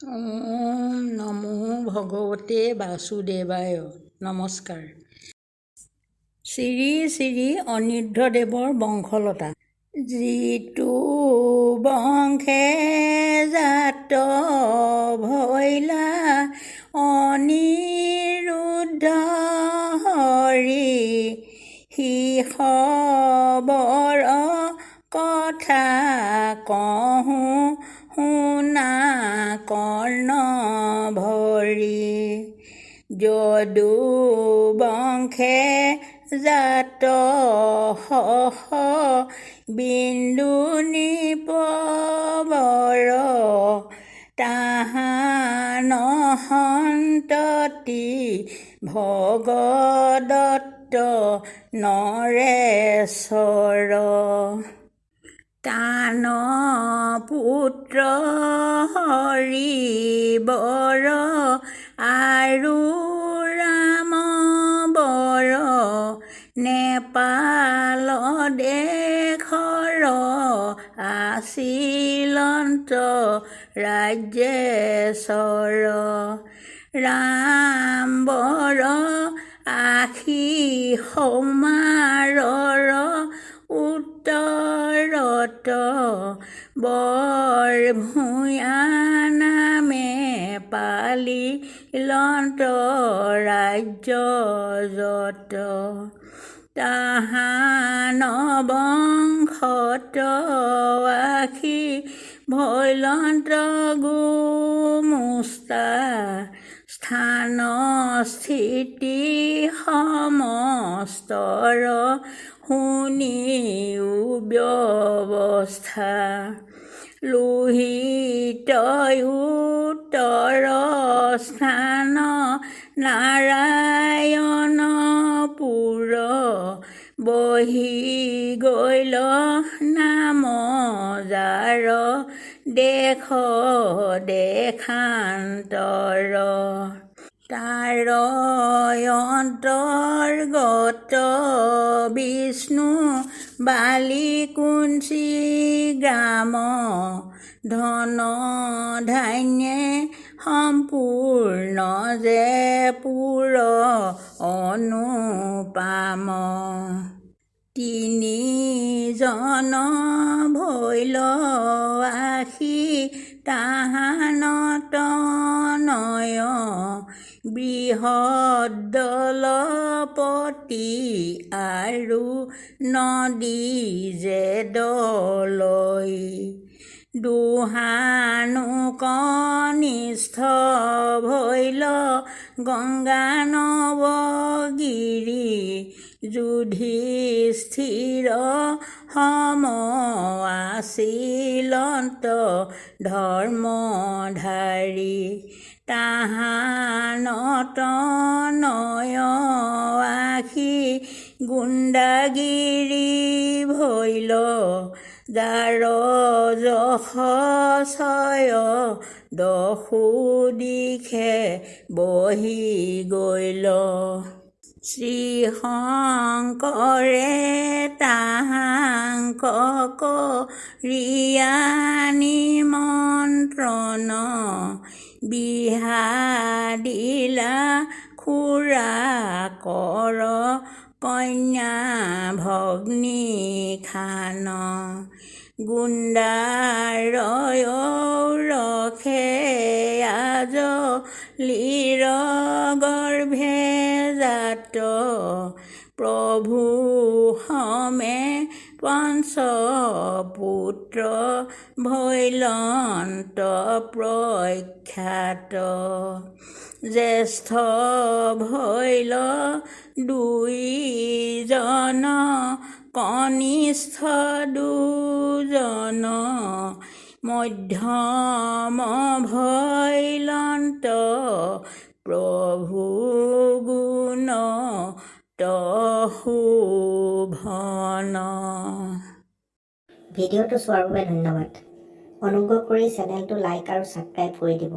ওম নমো ভগৱতে বাসুদেৱায়। নমস্কাৰ। শ্ৰী শ্ৰী অনিৰুদ্ধদেৱৰ বংশলতা। যিটো বংশে জাত ভৈলা অনিৰুদ্ধ হৰি, সি খবৰ কথা কহোঁ শুনা কৰ্ণ ভৰি। যদু বংশে জাত সহ বিন্দু নিপবৰ, তাহান সন্ততি ভগদত্ত নৰেশ্বৰ। তান পুত্ৰ হৰিবৰ আৰু ৰাম বৰ, নেপাল দেশৰ আছিলন্ত ৰাজ্যেশ্বৰ। ৰাম বৰ আশী সৌমাৰৰ উত্তৰত, বৰ ভূঞা নামে পালিলন্ত ৰাজ্য যত। তাহান বংশত আশী ভৈলন্ত গোমুষ্টা, স্থান স্থিতি সমস্তৰ শুনিও ব্যৱস্থা। লোহিত উত্তৰ স্থান নাৰায়ণপুৰ, বহি গৈল নাম যাৰ দেশ দেশান্তৰ। তাৰ অন্তৰ্গত বিষ্ণু বালি কুঞ্চি গ্ৰাম, ধন ধান্যে সম্পূৰ্ণ যে পুৰ অনুপাম। তিনিজন ভৈল আশী তাহান তনয়, বৃহৎ দলপতি আৰু নদী যে দলৈ। দুহানু কনিষ্ঠ ভৈল গংগা নৱগিৰি, যুধিষ্ঠিৰ সম আছিলন্ত ধৰ্মধাৰী। তাহান তনয় আশী গুণ্ডাগিৰি ভৈল, যাৰ যশ ছয় দশো দিশে বহি গৈল। শ্ৰীশংকৰে তাহাংক কৰিয়া নিমন্ত্ৰণ, বিহাদিলা খুৰা কৰ কন্যা ভগ্নী খান। গুণ্ডাৰ ৰখে আজ লিৰ গৰ্ভে জাত, প্ৰভু সমে পঞ্চ পুত্ৰ ভৈলন্ত প্ৰখ্যাত। জ্যেষ্ঠ ভৈল দুইজন, কনিষ্ঠ দুজন, মধ্যম ভৈলন্ত প্ৰভু গুণ শোভন। ভিডিঅ'টো চোৱাৰ বাবে ধন্যবাদ। অনুগ্ৰহ কৰি চেনেলটো লাইক আৰু ছাবস্ক্ৰাইব কৰি দিব।